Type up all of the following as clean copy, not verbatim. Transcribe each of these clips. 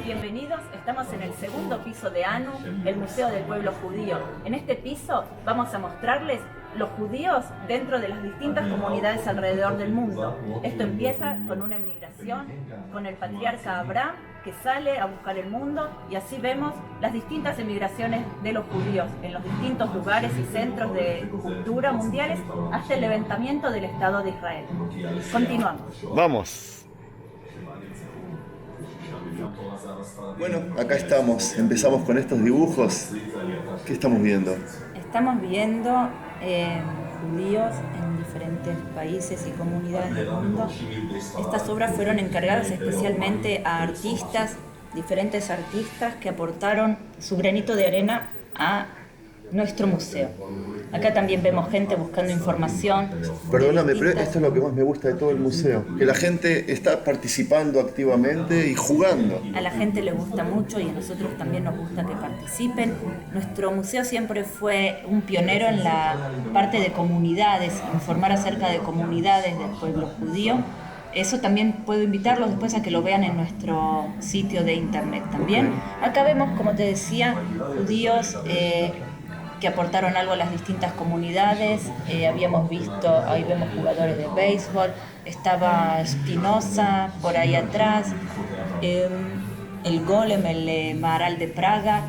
Bienvenidos, estamos en el segundo piso de ANU, el Museo del Pueblo Judío. En este piso vamos a mostrarles los judíos dentro de las distintas comunidades alrededor del mundo. Esto empieza con una emigración, con el patriarca Abraham, que sale a buscar el mundo, y así vemos las distintas emigraciones de los judíos en los distintos lugares y centros de cultura mundiales hasta el levantamiento del Estado de Israel. Continuamos. Vamos. Bueno, acá estamos. Empezamos con estos dibujos. ¿Qué estamos viendo? Estamos viendo judíos en diferentes países y comunidades del mundo. Estas obras fueron encargadas especialmente a artistas, diferentes artistas que aportaron su granito de arena a nuestro museo. Acá también vemos gente buscando información. Perdóname, pero esto es lo que más me gusta de todo el museo, que la gente está participando activamente y jugando. A la gente le gusta mucho y a nosotros también nos gusta que participen. Nuestro museo siempre fue un pionero en la parte de comunidades, informar acerca de comunidades del pueblo judío. Eso también puedo invitarlos después a que lo vean en nuestro sitio de internet también. Acá vemos, como te decía, judíos que aportaron algo a las distintas comunidades. Habíamos visto, ahí vemos jugadores de béisbol, estaba Spinoza por ahí atrás, el Golem, el Maharal de Praga.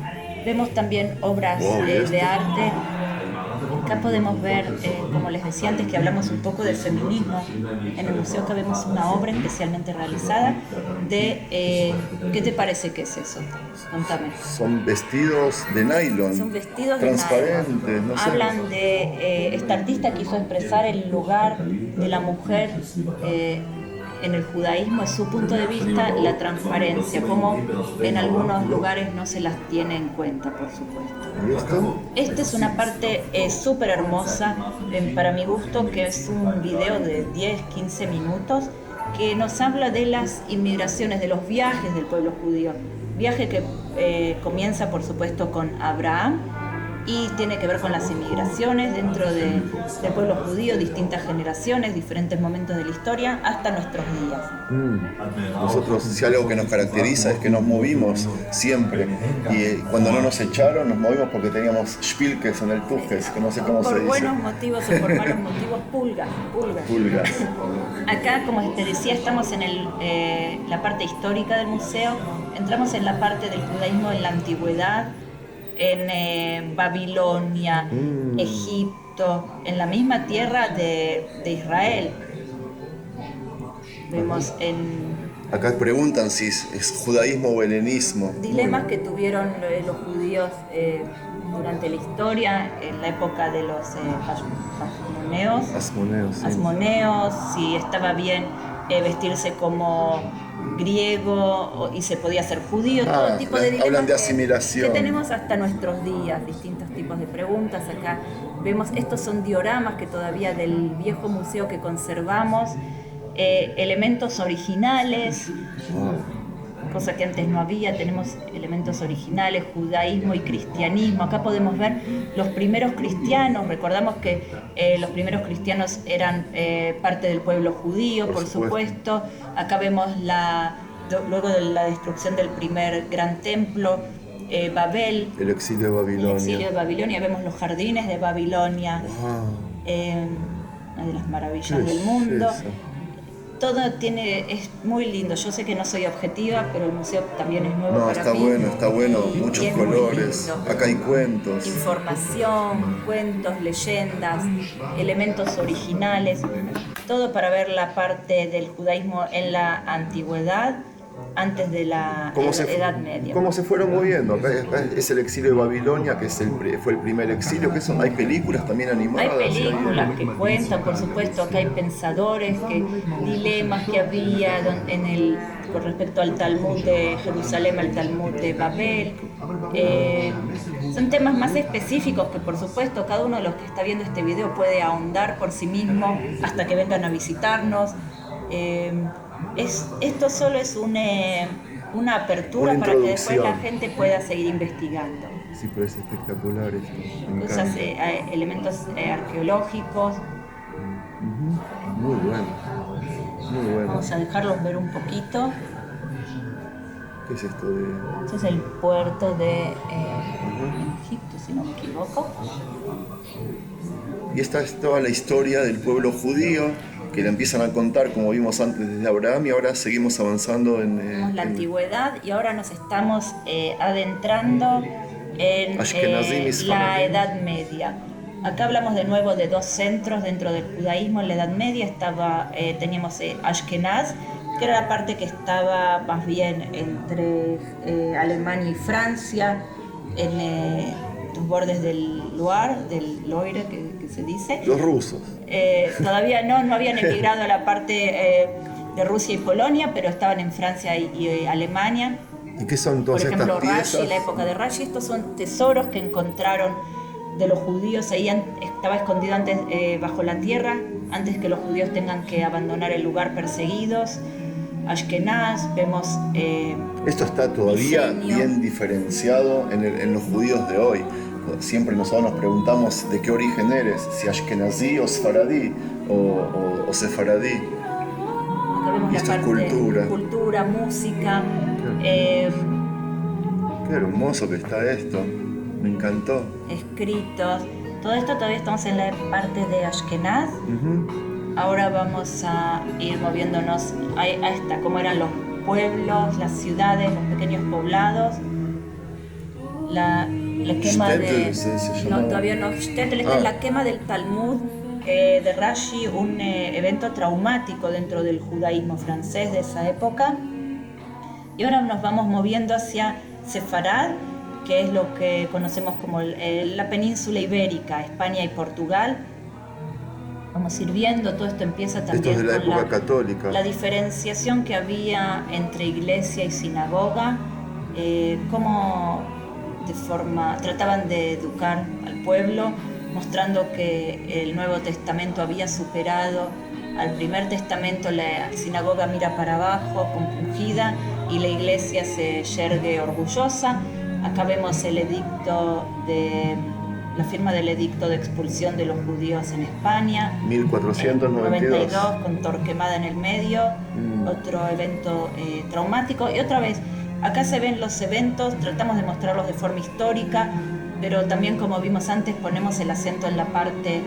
Vemos también obras de arte. Acá podemos ver, como les decía antes, que hablamos un poco del feminismo. En el museo acá vemos una obra especialmente realizada de... ¿qué te parece que es eso? Contame. Son vestidos de nylon. Son vestidos transparentes, de nylon. No sé. Hablan de... esta artista quiso expresar el lugar de la mujer en el judaísmo, es su punto de vista, la transparencia, como en algunos lugares no se las tiene en cuenta, por supuesto. ¿Y esto? Esta es una parte súper hermosa, para mi gusto, que es un video de 10-15 minutos que nos habla de las inmigraciones, de los viajes del pueblo judío. Viaje que comienza, por supuesto, con Abraham, y tiene que ver con las inmigraciones dentro del pueblo judío, distintas generaciones, diferentes momentos de la historia, hasta nuestros días. Nosotros, si algo que nos caracteriza es que nos movimos siempre, y cuando no nos echaron, nos movimos porque teníamos Spielkes en el Tujes, que no sé cómo se dice. Por buenos motivos o por malos motivos, pulgas. Acá, como te decía, estamos en la parte histórica del museo, entramos en la parte del judaísmo en la antigüedad, en Babilonia, Egipto, en la misma tierra de Israel. Vemos Acá preguntan si es judaísmo o helenismo. Dilemas que tuvieron los judíos durante la historia, en la época de los asmoneos, si estaba bien vestirse como griego y se podía ser judío, todo tipo de dilemas hablan de asimilación. Que tenemos hasta nuestros días, distintos tipos de preguntas. Acá vemos, estos son dioramas que todavía del viejo museo que conservamos, elementos originales, cosa que antes no había. Tenemos elementos originales, judaísmo y cristianismo. Acá podemos ver los primeros cristianos. Recordamos que los primeros cristianos eran parte del pueblo judío, por supuesto. Acá vemos luego de la destrucción del primer gran templo, Babel. El exilio de Babilonia. Vemos los jardines de Babilonia. Una de las maravillas del mundo. Todo es muy lindo. Yo sé que no soy objetiva, pero el museo también es nuevo para mí. Está bueno, muchos colores. Acá hay cuentos. Información, cuentos, leyendas, elementos originales. Todo para ver la parte del judaísmo en la antigüedad, antes de la Edad Media. ¿Cómo se fueron moviendo? Acá es el exilio de Babilonia, que fue el primer exilio. Hay películas también animadas. Hay películas que cuentan, por supuesto. Acá hay pensadores, dilemas que había con respecto al Talmud de Jerusalén, al Talmud de Babel. Son temas más específicos que, por supuesto, cada uno de los que está viendo este video puede ahondar por sí mismo hasta que vengan a visitarnos. Esto solo es una apertura para que después la gente pueda seguir investigando. Sí, pero es espectacular esto. Elementos arqueológicos. Muy bueno. Vamos a dejarlos ver un poquito. ¿Qué es esto de...? Ese es el puerto de Egipto, si no me equivoco. Y esta es toda la historia del pueblo judío, que la empiezan a contar, como vimos antes, desde Abraham, y ahora seguimos avanzando en La antigüedad, y ahora nos estamos adentrando en Ashkenazim y la Sfaradim. Edad Media. Acá hablamos de nuevo de dos centros dentro del judaísmo. En la Edad Media teníamos Ashkenaz, que era la parte que estaba más bien entre Alemania y Francia, en los bordes del Loire, que se dice. Los rusos. Todavía no habían emigrado a la parte de Rusia y Polonia, pero estaban en Francia y Alemania. ¿Y qué son todas Por ejemplo, estas piezas? Rashi, la época de Rashi, estos son tesoros que encontraron de los judíos. Ahí estaba escondido antes bajo la tierra, antes que los judíos tengan que abandonar el lugar perseguidos. Ashkenaz, vemos Esto está todavía diseño. bien diferenciado en los judíos de hoy. Siempre nosotros nos preguntamos de qué origen eres, si Ashkenazí o Sfaradí o Sefaradí. Acá vemos Y la esto es parte cultura. música. Qué hermoso que está esto, me encantó. Escritos. Todo esto todavía estamos en la parte de Ashkenaz. Ahora vamos a ir moviéndonos a esta, cómo eran los pueblos, las ciudades, los pequeños poblados. La quema Shtetl de... se No, llamaba. todavía no. Shtetl, esta es la quema del Talmud de Rashi, un evento traumático dentro del judaísmo francés de esa época. Y ahora nos vamos moviendo hacia Sefarad, que es lo que conocemos como la península ibérica, España y Portugal. Vamos a ir viendo, todo esto empieza también Esto es de la con época católica. la diferenciación que había entre iglesia y sinagoga, cómo trataban de educar al pueblo, mostrando que el Nuevo Testamento había superado al Primer Testamento. La sinagoga mira para abajo, compungida, y la iglesia se yergue orgullosa. Acá vemos la firma del edicto de expulsión de los judíos en España, 1492. con Torquemada en el medio, otro evento traumático. Y otra vez, acá se ven los eventos, tratamos de mostrarlos de forma histórica, pero también, como vimos antes, ponemos el acento en la parte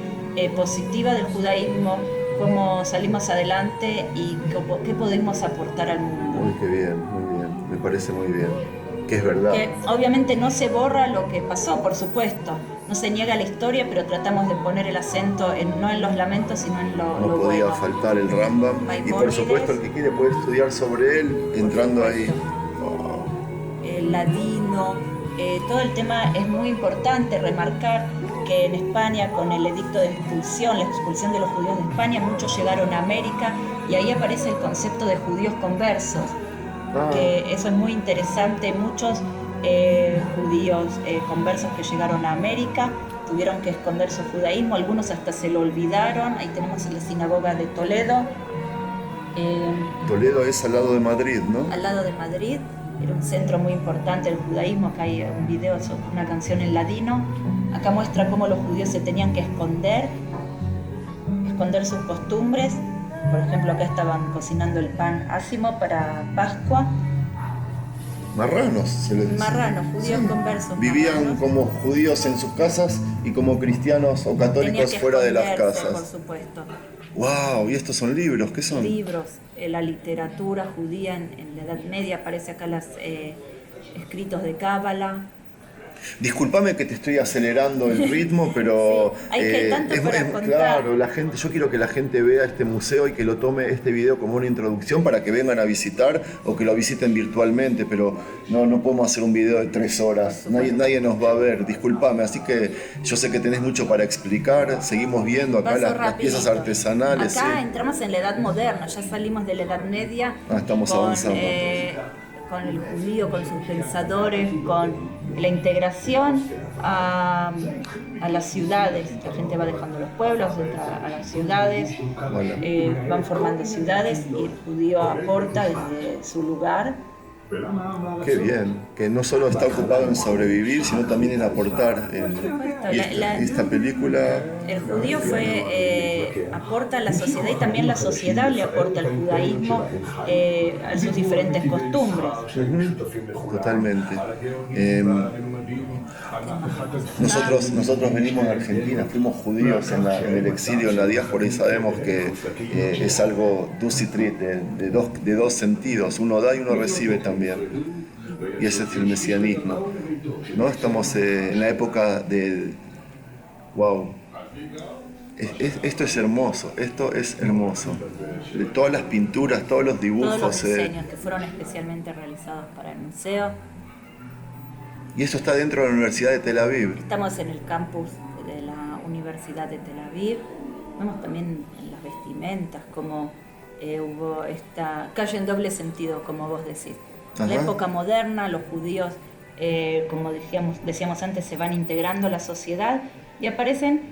positiva del judaísmo, cómo salimos adelante y qué podemos aportar al mundo. Uy, qué bien, muy bien, me parece muy bien. Que es verdad. Que obviamente no se borra lo que pasó, por supuesto, no se niega la historia, pero tratamos de poner el acento no en los lamentos, sino en lo No podía bueno. faltar el Rambam. Y por Maimónides. supuesto, el que quiere puede estudiar sobre él entrando ahí. El ladino, todo el tema es muy importante remarcar que en España, con el edicto de expulsión, la expulsión de los judíos de España, muchos llegaron a América y ahí aparece el concepto de judíos conversos. Que eso es muy interesante. Muchos judíos conversos que llegaron a América tuvieron que esconder su judaísmo, algunos hasta se lo olvidaron. Ahí tenemos la sinagoga de Toledo. Toledo es al lado de Madrid, ¿no? Al lado de Madrid, era un centro muy importante del judaísmo. Acá hay un video sobre una canción en ladino. Acá muestra cómo los judíos se tenían que esconder sus costumbres. Por ejemplo, acá estaban cocinando el pan ácimo para Pascua. Marranos, se les decía. Marranos, judíos conversos. Vivían marranos. como judíos en sus casas y como cristianos o Tenían católicos que fuera de las esconderse, por casas. supuesto. ¡Wow! ¿Y estos son libros? ¿Qué son? Libros, la literatura judía en la Edad Media, aparece acá los escritos de Cábala. Discúlpame que te estoy acelerando el ritmo, pero Sí, hay que tanto para contar. claro, yo quiero que la gente vea este museo y que lo tome este video como una introducción para que vengan a visitar o que lo visiten virtualmente, pero no podemos hacer un video de 3 horas, nadie nos va a ver, discúlpame, así que yo sé que tenés mucho para explicar, seguimos viendo acá Paso las piezas rapidito. artesanales. Acá sí. entramos en la Edad Moderna, ya salimos de la Edad Media. Estamos avanzando. Con el judío, con sus pensadores, con la integración a las ciudades. La gente va dejando los pueblos, entra a las ciudades, Bueno. van formando ciudades y el judío aporta desde su lugar Qué bien, que no solo está ocupado en sobrevivir, sino también en aportar. Esta película... El judío aporta a la sociedad y también la sociedad le aporta al judaísmo a sus diferentes costumbres. Totalmente. Nosotros venimos de Argentina, fuimos judíos en el exilio, en la diáspora, y sabemos que es algo dus y trit, de dos sentidos, uno da y uno recibe también. Y ese es el mesianismo, ¿no? Estamos en la época de... ¡Wow! Esto es hermoso, esto es hermoso. De todas las pinturas, todos los dibujos... Todos los diseños que fueron especialmente realizados para el museo. Y eso está dentro de la Universidad de Tel Aviv. Estamos en el campus de la Universidad de Tel Aviv. Vemos también en las vestimentas como hubo esta calle en doble sentido, como vos decís. En la época moderna, los judíos, como decíamos antes, se van integrando a la sociedad y aparecen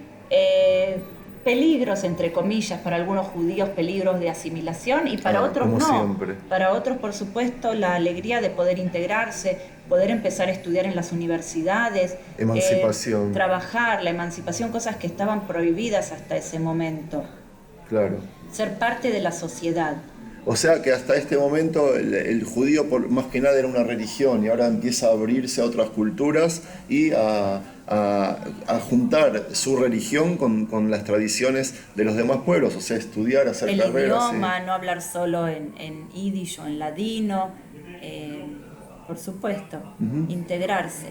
peligros, entre comillas, para algunos judíos, peligros de asimilación, y para otros no. Siempre. Para otros, por supuesto, la alegría de poder integrarse, poder empezar a estudiar en las universidades, emancipación, trabajar, la emancipación, cosas que estaban prohibidas hasta ese momento. Claro. Ser parte de la sociedad. O sea que hasta este momento el judío más que nada era una religión, y ahora empieza a abrirse a otras culturas y a juntar su religión con las tradiciones de los demás pueblos, o sea, estudiar, hacer carreras. El idioma, no hablar solo en yiddish o en ladino, por supuesto, integrarse.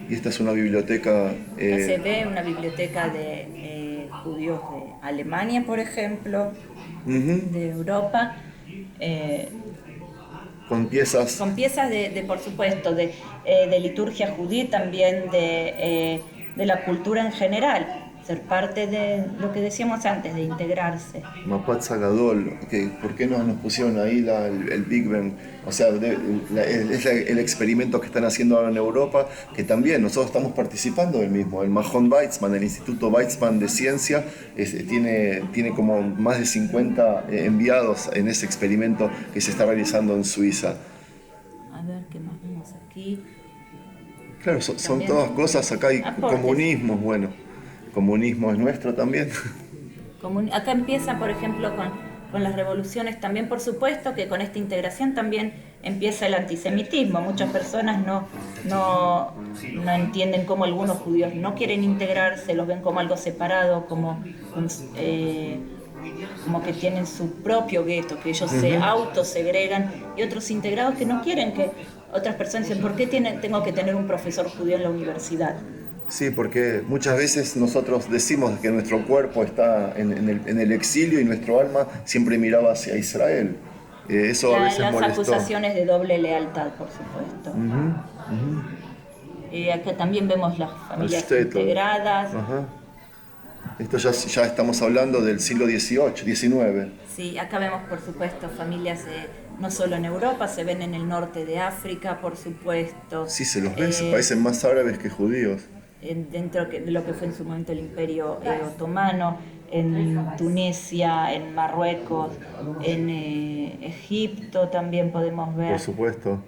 Y esta es una biblioteca... Se ve una biblioteca de judíos de Alemania, por ejemplo, de Europa. Con piezas de por supuesto, de liturgia judía, también de la cultura en general, ser parte de lo que decíamos antes, de integrarse. Mapat Zagadol, ¿por qué no nos pusieron ahí el Big Bang? O sea, es el experimento que están haciendo ahora en Europa, que también nosotros estamos participando del mismo. El Mahon Weizmann, el Instituto Weizmann de Ciencia, tiene como más de 50 enviados en ese experimento que se está realizando en Suiza. A ver, ¿qué más vemos aquí? Claro, son todas cosas, acá hay comunismo, bueno. Comunismo es nuestro también. Acá empieza, por ejemplo, con las revoluciones también, por supuesto que con esta integración también empieza el antisemitismo. Muchas personas no entienden cómo algunos judíos no quieren integrarse, los ven como algo separado, como que tienen su propio gueto, que ellos se autosegregan, y otros integrados que no quieren que otras personas dicen, ¿por qué tengo que tener un profesor judío en la universidad? Sí, porque muchas veces nosotros decimos que nuestro cuerpo está en el exilio y nuestro alma siempre miraba hacia Israel. Eso a veces molestó. Las acusaciones de doble lealtad, por supuesto. Acá también vemos las familias integradas. Esto ya estamos hablando del siglo XVIII, XIX. Sí, acá vemos, por supuesto, familias no solo en Europa, se ven en el norte de África, por supuesto. Sí, se los ve, se parecen más árabes que judíos. Dentro de lo que fue en su momento el Imperio Otomano, en Tunisia, en Marruecos, en Egipto también podemos ver. Por supuesto.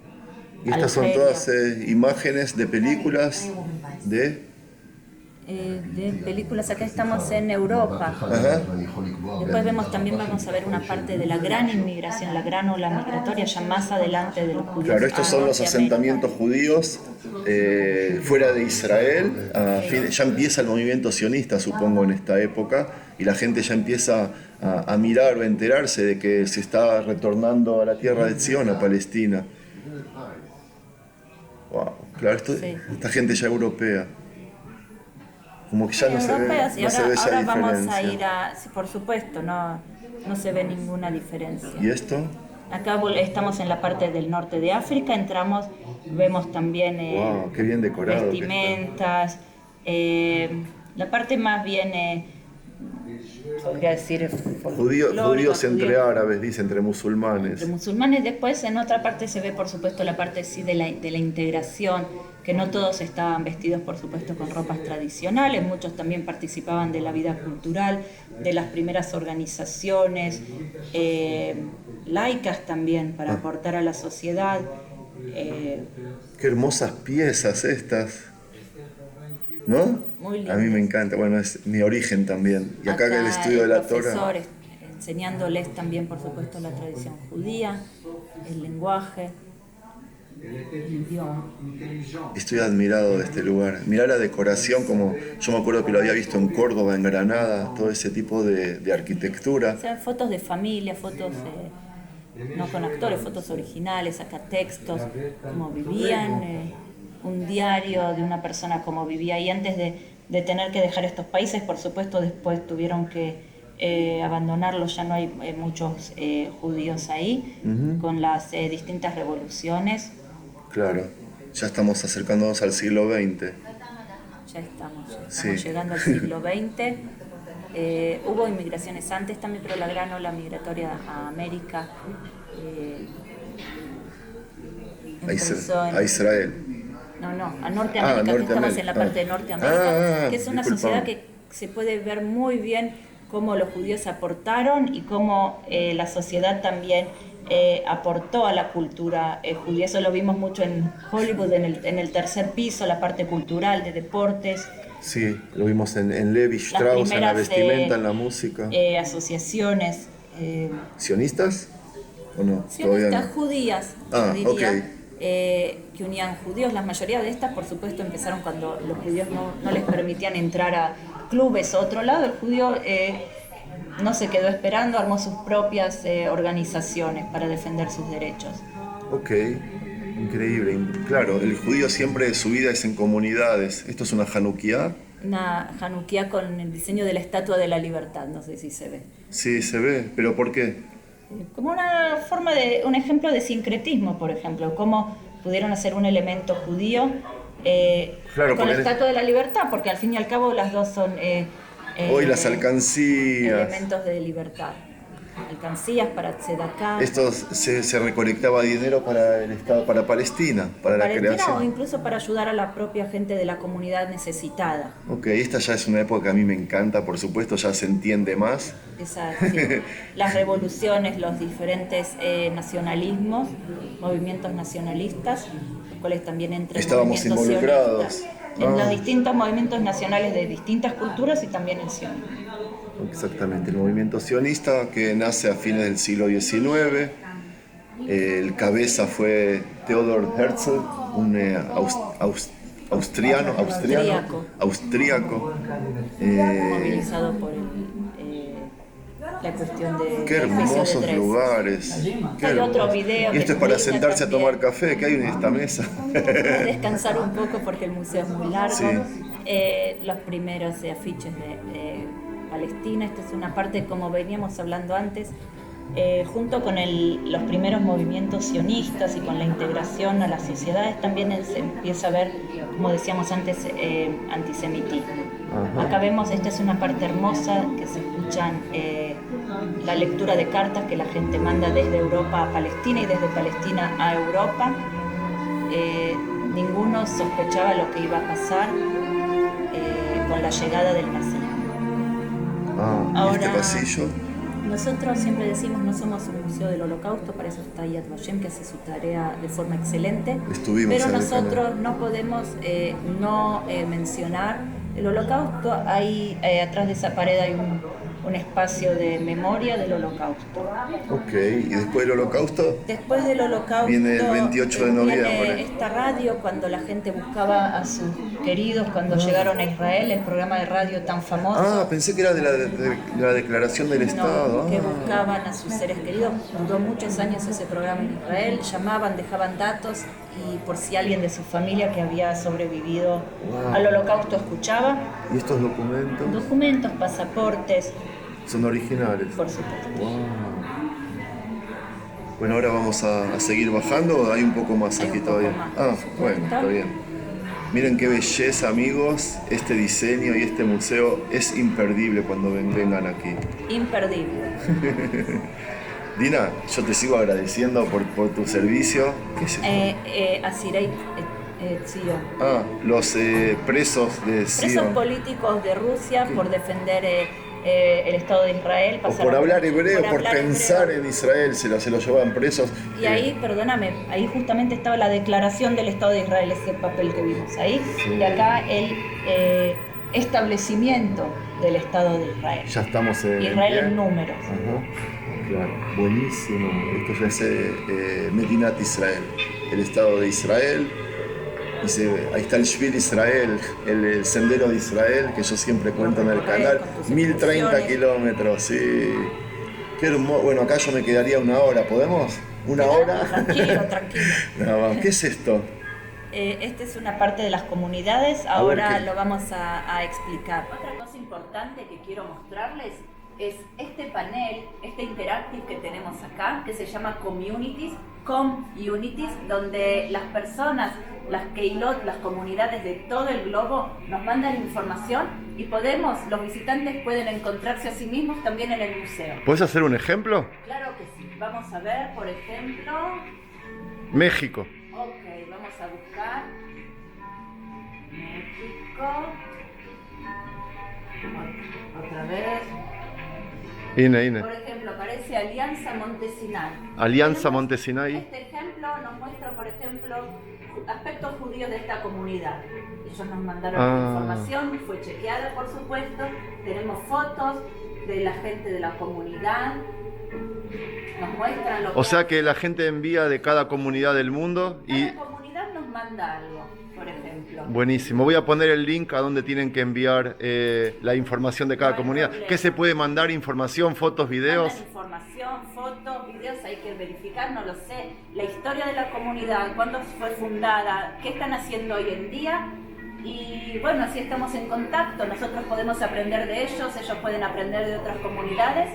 Y estas son todas imágenes de películas de películas. Acá estamos en Europa. Después vamos a ver una parte de la gran inmigración, la gran ola migratoria, ya más adelante de los judíos. Claro, estos son los asentamientos judíos fuera de Israel. Ya empieza el movimiento sionista, supongo, en esta época, y la gente ya empieza a mirar o a enterarse de que se está retornando a la tierra de Sion, a Palestina. Wow, claro, esta gente ya europea. Como que ya no se ve esa diferencia. Ahora vamos a ir por supuesto, no se ve ninguna diferencia. ¿Y esto? Acá estamos en la parte del norte de África, vemos también wow, qué bien decorado, vestimentas, la parte más bien, podría decir, judíos entre árabes, dice, entre musulmanes. Entre musulmanes. Después en otra parte se ve, por supuesto, la parte sí de la integración, que no todos estaban vestidos, por supuesto, con ropas tradicionales, muchos también participaban de la vida cultural, de las primeras organizaciones laicas también, para aportar a la sociedad. Qué hermosas piezas estas, ¿no? Muy A mí me lindas. encanta, bueno, es mi origen también. Y acá en el estudio de la Torá profesores enseñándoles también, por supuesto, la tradición judía, el lenguaje, el idioma. estoy admirado de este lugar. Mirá la decoración, como yo me acuerdo que lo había visto en Córdoba, en Granada, todo ese tipo de arquitectura. O sea, fotos de familia, fotos no con actores, fotos originales, acá textos, cómo vivían, un diario de una persona cómo vivía ahí antes de tener que dejar estos países. Por supuesto, después tuvieron que abandonarlos, ya no hay muchos judíos ahí, con las distintas revoluciones. Claro, ya estamos acercándonos al siglo XX. Ya estamos Sí. llegando al siglo XX. Hubo inmigraciones antes también, pero la gran ola migratoria a América empezó A Israel. No, a Norteamérica, que Norteamérica. estamos en la parte de Norteamérica, que es una Disculpame. sociedad que se puede ver muy bien cómo los judíos aportaron y cómo la sociedad también aportó a la cultura judía. Eso lo vimos mucho en Hollywood, en el tercer piso, la parte cultural de deportes. Sí, lo vimos en Levi Las Strauss, en la primeras vestimenta, en la música. asociaciones ¿Sionistas? ¿O no? sionistas judías, yo diría, ok. que unían judíos. La mayoría de estas, por supuesto, empezaron cuando los judíos no les permitían entrar a clubes o otro lado. El judío no se quedó esperando, armó sus propias organizaciones para defender sus derechos. Ok, increíble. Claro, el judío siempre su vida es en comunidades. ¿Esto es una Hanukkah? Una Hanukkah con el diseño de la Estatua de la Libertad, no sé si se ve. Sí, se ve, pero ¿por qué? Como una forma un ejemplo de sincretismo, por ejemplo, cómo pudieron hacer un elemento judío Claro, con la porque- Estatua de la Libertad, porque al fin y al cabo las dos son Hoy las alcancías. elementos de libertad. Alcancías para tzedaká, Esto se recolectaba dinero para el Estado, para Palestina, para la Palestina, o creación. incluso para ayudar a la propia gente de la comunidad necesitada. Ok, esta ya es una época que a mí me encanta, por supuesto, ya se entiende más. Sí. Las revoluciones, los diferentes nacionalismos, movimientos nacionalistas, los cuales también entran Estábamos movimientos involucrados. sionistas, en los distintos movimientos nacionales de distintas culturas y también el sionismo. Exactamente, el movimiento sionista que nace a fines del siglo XIX. El cabeza fue Theodor Herzl, un austríaco. Movilizado por la cuestión de Qué del juicio de hermosos Dresden. lugares. Qué Hay otro hermoso. video Y esto que es para explica sentarse a también. tomar café, que hay en esta mesa. Descansar un poco porque el museo es muy largo. Sí. Los primeros afiches de Palestina, esta es una parte, como veníamos hablando antes, junto con los primeros movimientos sionistas y con la integración a las sociedades, también se empieza a ver, como decíamos antes, antisemitismo. Ajá. Acá vemos, esta es una parte hermosa, que se escuchan la lectura de cartas que la gente manda desde Europa a Palestina y desde Palestina a Europa. Ninguno sospechaba lo que iba a pasar con la llegada del nazismo. ¿Y este pasillo? Nosotros siempre decimos, no somos un museo del Holocausto, para eso está Yad Vashem, que hace su tarea de forma excelente. Estuvimos pero en el nosotros canal. no podemos no mencionar el Holocausto. Ahí atrás de esa pared hay un espacio de memoria del Holocausto. Ok, y después del holocausto, Después del Holocausto Viene el 28 de noviembre. viene esta radio, cuando la gente buscaba a sus queridos cuando llegaron a Israel, el programa de radio tan famoso. pensé que era de la declaración del Estado. No, que buscaban a sus seres queridos. Duró muchos años ese programa en Israel. Llamaban, dejaban datos y por si alguien de su familia que había sobrevivido Wow. al Holocausto escuchaba. ¿Y estos documentos? Documentos, pasaportes, Son originales. por supuesto. Wow. Bueno, ahora vamos a seguir bajando, o hay un poco más Hay aquí un poco todavía. más, por supuesto. Bueno, está bien. Miren qué belleza, amigos. Este diseño y este museo es imperdible cuando vengan aquí. Imperdible. Dina, yo te sigo agradeciendo por tu servicio. ¿Qué es esto? Asirei Zion. Los presos de Presos Sion. políticos de Rusia por defender el Estado de Israel. O por hablar hebreo, por hablar pensar hebreo. en Israel, se lo llevaban presos. Y ahí, perdóname, ahí justamente estaba la declaración del Estado de Israel, ese papel que vimos ahí, Sí. y acá el establecimiento del Estado de Israel. Ya estamos en Israel pie. en números. Ajá, claro, buenísimo. Esto ya es Medinat Israel, el Estado de Israel. Ahí está el Shvil Israel, el sendero de Israel, que yo siempre cuento en el canal. Con tus 1030 excursiones. kilómetros, sí. Qué hermoso. Bueno, acá yo me quedaría una hora, ¿podemos? ¿Una hora? Tranquilo, tranquilo. No, vamos. ¿Qué es esto? Esta es una parte de las comunidades, A ver ahora qué. lo vamos a explicar. Otra cosa importante que quiero mostrarles es este panel, este interactive que tenemos acá, que se llama Communities, donde las personas, las Keilot, las comunidades de todo el globo nos mandan información y los visitantes pueden encontrarse a sí mismos también en el museo. ¿Puedes hacer un ejemplo? Claro que sí. Vamos a ver, por ejemplo... México. Ok, vamos a buscar México. Otra vez. Ine. Por ejemplo, aparece Alianza Montesinay. Alianza Tenemos- Montesinay. Este ejemplo nos muestra, por ejemplo, aspectos judíos de esta comunidad. Ellos nos mandaron información, fue chequeada, por supuesto. Tenemos fotos de la gente de la comunidad. Nos muestran lo O sea que la gente envía de cada comunidad del mundo y... Cada comunidad nos manda algo, por ejemplo. Buenísimo. Voy a poner el link a donde tienen que enviar la información de cada No hay comunidad. problema. ¿Qué se puede mandar? ¿Información, fotos, videos? Mandan información, fotos, videos, hay que verificar, no lo sé. La historia de la comunidad, cuándo fue fundada, qué están haciendo hoy en día. Y bueno, así estamos en contacto. Nosotros podemos aprender de ellos pueden aprender de otras comunidades.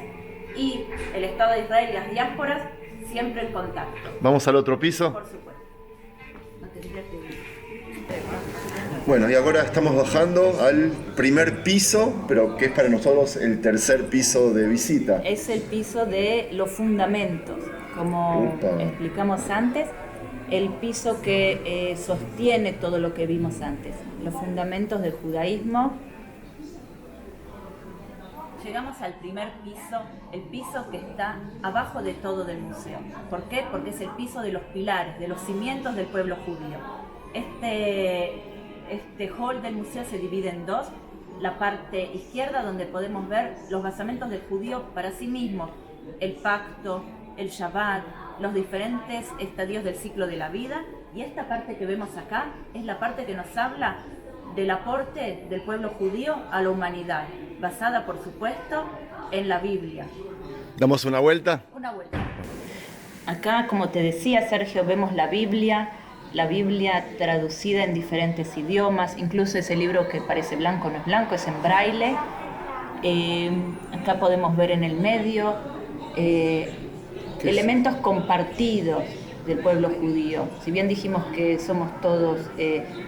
Y el Estado de Israel y las diásporas siempre en contacto, Vamos al otro piso. por supuesto. No tendría que... Bueno, y ahora estamos bajando al primer piso, pero que es para nosotros el tercer piso de visita. Es el piso de los fundamentos, como Upa. explicamos antes, el piso que sostiene todo lo que vimos antes, los fundamentos del judaísmo. Llegamos al primer piso, el piso que está abajo de todo del museo. ¿Por qué? Porque es el piso de los pilares, de los cimientos del pueblo judío. Este hall del museo se divide en dos. La parte izquierda, donde podemos ver los basamentos del judío para sí mismo, el pacto, el Shabbat, los diferentes estadios del ciclo de la vida. Y esta parte que vemos acá es la parte que nos habla del aporte del pueblo judío a la humanidad, basada por supuesto en la Biblia. ¿Damos una vuelta? Una vuelta. Acá, como te decía Sergio, vemos la Biblia traducida en diferentes idiomas, incluso ese libro que parece blanco no es blanco, es en braille. Acá podemos ver en el medio elementos compartidos del pueblo judío. Si bien dijimos que somos todos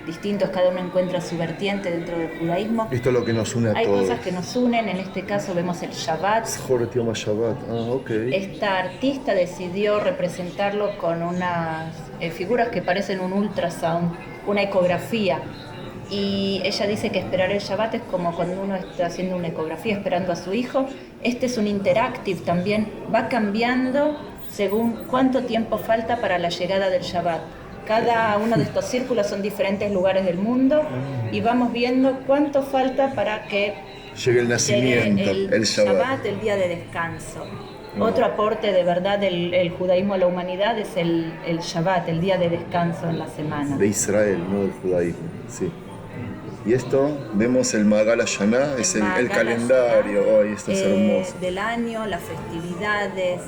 distintos, cada uno encuentra su vertiente dentro del judaísmo, Esto es lo que nos une a hay todos. cosas que nos unen. En este caso vemos el Shabbat. Zchor Yom HaShabbat. Ah, ok. Esta artista decidió representarlo con unas figuras que parecen un ultrasound, una ecografía. Y ella dice que esperar el Shabbat es como cuando uno está haciendo una ecografía esperando a su hijo. Este es un interactive también, va cambiando según cuánto tiempo falta para la llegada del Shabbat. Cada uno de estos círculos son diferentes lugares del mundo y vamos viendo cuánto falta para que Llega el nacimiento, llegue el Shabbat. el día de descanso. Otro aporte de verdad del judaísmo a la humanidad es el Shabbat, el día de descanso en la semana. De Israel, no del judaísmo. Sí. Y esto, vemos el Magal Hashanah, es el Magal calendario. Hashanah, Ay, esto es hermoso. Del año, las festividades,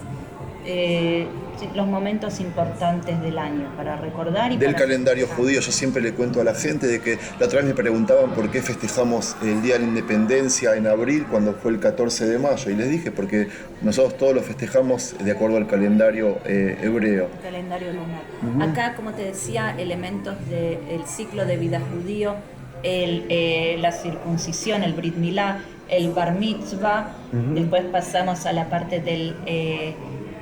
los momentos importantes del año para recordar y Del para calendario festejar. judío, yo siempre le cuento a la gente de que la otra vez me preguntaban por qué festejamos el Día de la Independencia en abril cuando fue el 14 de mayo y les dije porque nosotros todos lo festejamos de acuerdo al calendario hebreo. Calendario lunar. Acá, como te decía, elementos del ciclo de vida judío, la circuncisión, el Brit Milá, el Bar Mitzvah. Después pasamos a la parte del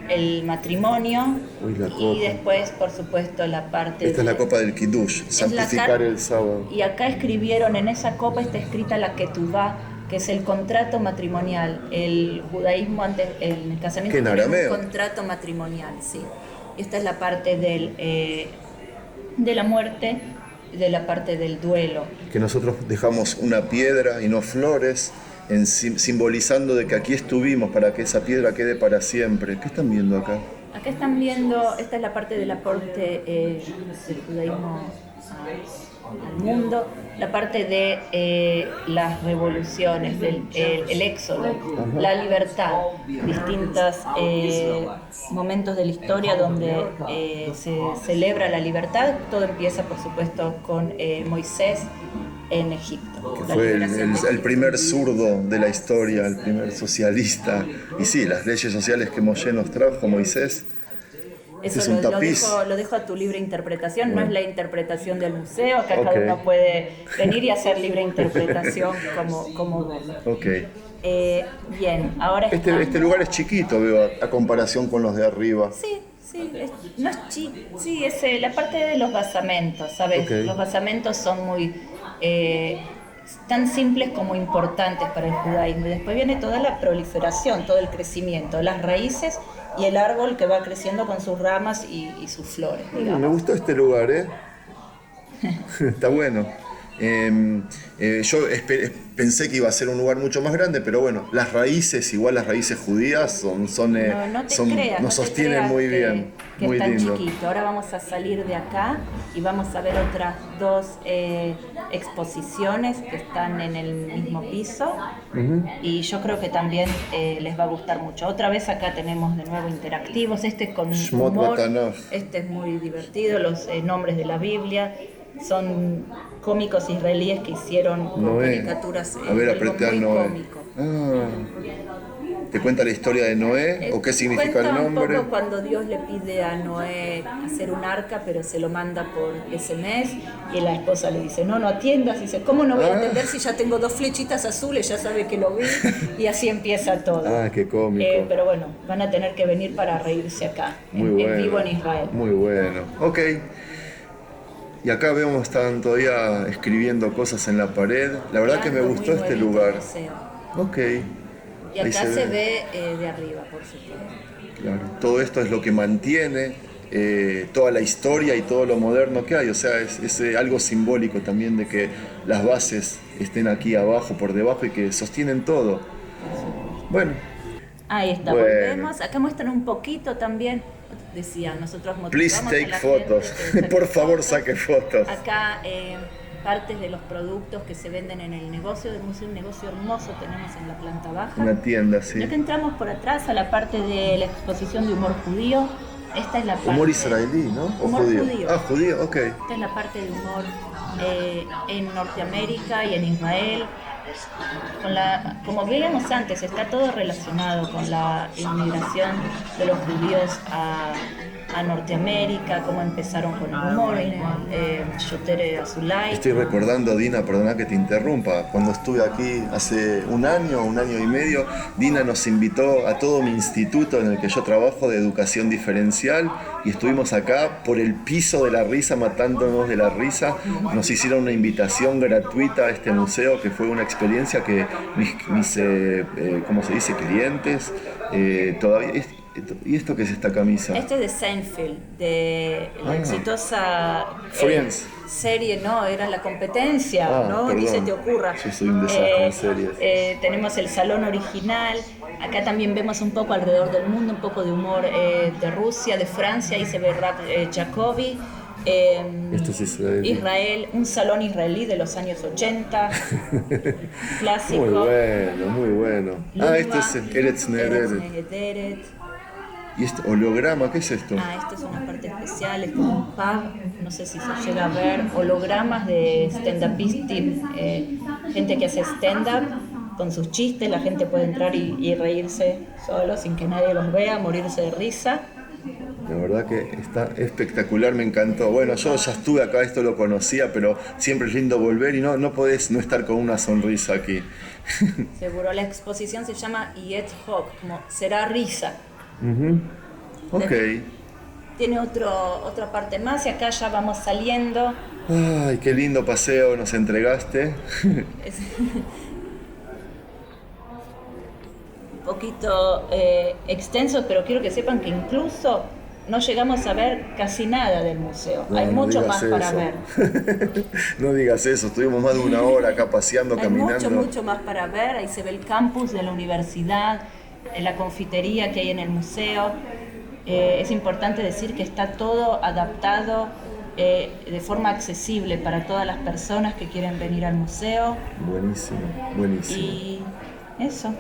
el matrimonio. Uy, la y copa. después, por supuesto, la parte Esta es la copa del Kiddush, es la santificar carta. el sábado. Y acá escribieron, en esa copa está escrita la Ketubá, que es el contrato matrimonial. El judaísmo antes, en el casamiento, ¿Que en tiene arameo? un contrato matrimonial, sí. Y esta es la parte de la muerte, de la parte del duelo. Que nosotros dejamos una piedra y no flores, simbolizando de que aquí estuvimos para que esa piedra quede para siempre. ¿Qué están viendo acá? Acá están viendo, esta es la parte del aporte del judaísmo al mundo, la parte de las revoluciones, el éxodo, la libertad, distintos momentos de la historia donde se celebra la libertad. Todo empieza, por supuesto, con Moisés en Egipto. Que fue el primer zurdo de la historia, el primer socialista. Y sí, las leyes sociales que Moshe nos trajo, Moisés. Eso es un tapiz. Lo dejo a tu libre interpretación, Bueno. no es la interpretación del museo, acá Ok. cada uno puede venir y hacer libre interpretación como vos. Ok. Bien, ahora Este lugar es chiquito, veo, a comparación con los de arriba. Sí, no es sí, es la parte de los basamentos, ¿sabes? Ok. Los basamentos son muy tan simples como importantes para el judaísmo. Y después viene toda la proliferación, todo el crecimiento, las raíces y el árbol que va creciendo con sus ramas y sus flores, digamos. Me gustó este lugar, ¿eh? Está bueno. Yo pensé que iba a ser un lugar mucho más grande, pero bueno, las raíces, igual las raíces judías, No te creas, nos no te sostienen creas muy bien. que Muy es tan lindo. chiquito. Ahora vamos a salir de acá y vamos a ver otras dos exposiciones que están en el mismo piso. Y yo creo que también les va a gustar mucho. Otra vez acá tenemos de nuevo interactivos, este es con Shmot humor, Batanaj. este es muy divertido, los nombres de la Biblia. Son cómicos israelíes que hicieron con Noé. caricaturas, A ver, algo apreté a muy Noé. cómico. ¿Te cuenta la historia de Noé o qué significa el Cuenta un nombre? poco cuando Dios le pide a Noé hacer un arca, pero se lo manda por SMS y la esposa le dice, no atiendas. Y dice, ¿cómo no voy a atender si ya tengo 2 flechitas azules? Ya sabe que lo vi. Y así empieza todo. Ah, qué cómico. Pero bueno, van a tener que venir para reírse acá, Muy en bueno. vivo en Israel. Muy bueno. Ok. Y acá vemos, están todavía escribiendo cosas en la pared. La verdad que me Algo gustó muy este nuevito lugar. el museo. Ok. Y Ahí acá se ve de arriba, por supuesto. Claro. Todo esto es lo que mantiene toda la historia y todo lo moderno que hay. O sea, es algo simbólico también de que las bases estén aquí abajo, por debajo y que sostienen todo. Bueno, Ahí está, Bueno. volvemos. Acá muestran un poquito también. Decía, nosotros please motivamos a take la fotos. gente que Por saque favor, fotos. saque fotos. Acá partes de los productos que se venden en el negocio del museo, un negocio hermoso tenemos en la planta baja. Una tienda, sí. Ya que entramos por atrás a la parte de la exposición de humor judío, esta es la parte... Humor israelí, ¿no? ¿O Humor judío? judío. Ah, judío, ok. Esta es la parte de humor en Norteamérica y en Israel. Como veíamos antes, está todo relacionado con la inmigración de los judíos a Norteamérica, cómo empezaron con el humor, Yotere Azulay. Estoy recordando, Dina, perdona que te interrumpa, cuando estuve aquí hace un año y medio, Dina nos invitó a todo mi instituto en el que yo trabajo de educación diferencial y estuvimos acá por el piso de la risa, matándonos de la risa. Nos hicieron una invitación gratuita a este museo que fue una experiencia que mis ¿cómo se dice? Clientes, todavía... ¿Y esto qué es esta camisa? Este es de Seinfeld, de la exitosa Friends. serie, no, era la competencia, ¿no? Perdón. Ni se te ocurra. Yo soy un desastre en series. Tenemos el salón original, acá también vemos un poco alrededor del mundo, un poco de humor de Rusia, de Francia, ahí se ve Rap Jacobi. Esto es israelí. Israel, un salón israelí de los años 80, clásico. Muy bueno. Esto es el Eretz Neheret. Neheret. ¿Y este holograma? ¿Qué es esto? Esto es una parte especial, es como un pub, no sé si se llega a ver, hologramas de stand-upistas, gente que hace stand-up con sus chistes, la gente puede entrar y reírse solo, sin que nadie los vea, morirse de risa. La verdad que está espectacular, me encantó. Bueno, yo ya estuve acá, esto lo conocía, pero siempre es lindo volver y no podés no estar con una sonrisa aquí. Seguro, la exposición se llama Yet Hope, como será risa. Ok. Tiene otra parte más y acá ya vamos saliendo. Ay, qué lindo paseo nos entregaste. poquito extenso, pero quiero que sepan que incluso no llegamos a ver casi nada del museo. No, hay no mucho digas más para eso. ver. No digas eso, estuvimos más de una hora acá paseando, Hay caminando. mucho más para ver. Ahí se ve el campus de la universidad, la confitería que hay en el museo. Es importante decir que está todo adaptado de forma accesible para todas las personas que quieren venir al museo. Buenísimo, buenísimo. Y eso.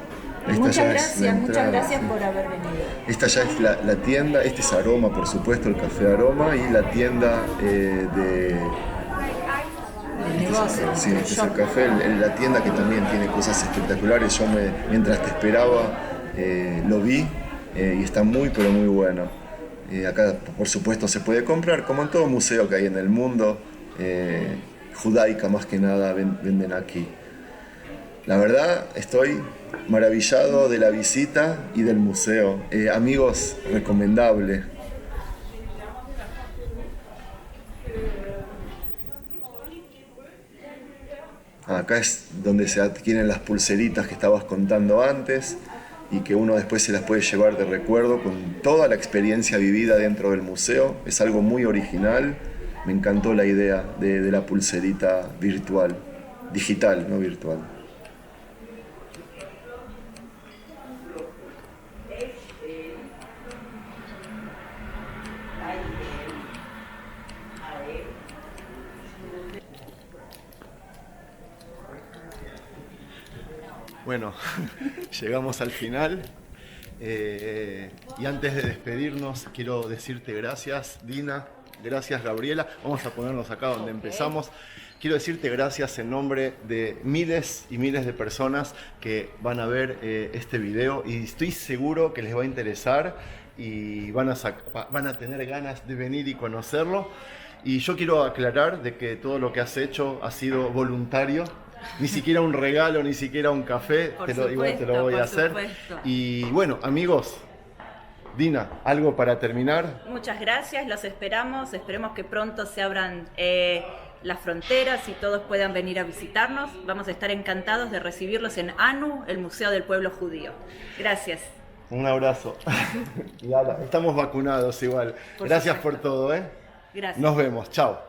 Esta Muchas ya es gracias, la muchas entrada, gracias sí. por haber venido. Esta ya es la tienda, este es Aroma, por supuesto, el café Aroma, y la tienda de... El negocio. Sí, este es shop. el café, la tienda que también tiene cosas espectaculares. Mientras te esperaba, lo vi y está muy, pero muy bueno. Acá, por supuesto, se puede comprar, como en todo museo que hay en el mundo. Judaica, más que nada, venden aquí. La verdad, estoy maravillado de la visita y del museo. Amigos, recomendable. Acá es donde se adquieren las pulseritas que estabas contando antes y que uno después se las puede llevar de recuerdo con toda la experiencia vivida dentro del museo. Es algo muy original. Me encantó la idea de la pulserita virtual, digital, no virtual. Bueno, llegamos al final y antes de despedirnos quiero decirte gracias, Dina, gracias, Gabriela. Vamos a ponernos acá donde empezamos. Quiero decirte gracias en nombre de miles y miles de personas que van a ver este video y estoy seguro que les va a interesar y van a tener ganas de venir y conocerlo. Y yo quiero aclarar de que todo lo que has hecho ha sido voluntario. Ni siquiera un regalo, ni siquiera un café, igual te lo voy a hacer. Supuesto. Y bueno, amigos, Dina, ¿algo para terminar? Muchas gracias, los esperamos. Esperemos que pronto se abran las fronteras y todos puedan venir a visitarnos. Vamos a estar encantados de recibirlos en ANU, el Museo del Pueblo Judío. Gracias. Un abrazo. Y Ala, estamos vacunados igual. Gracias por todo, ¿eh? Gracias. Nos vemos. Chao.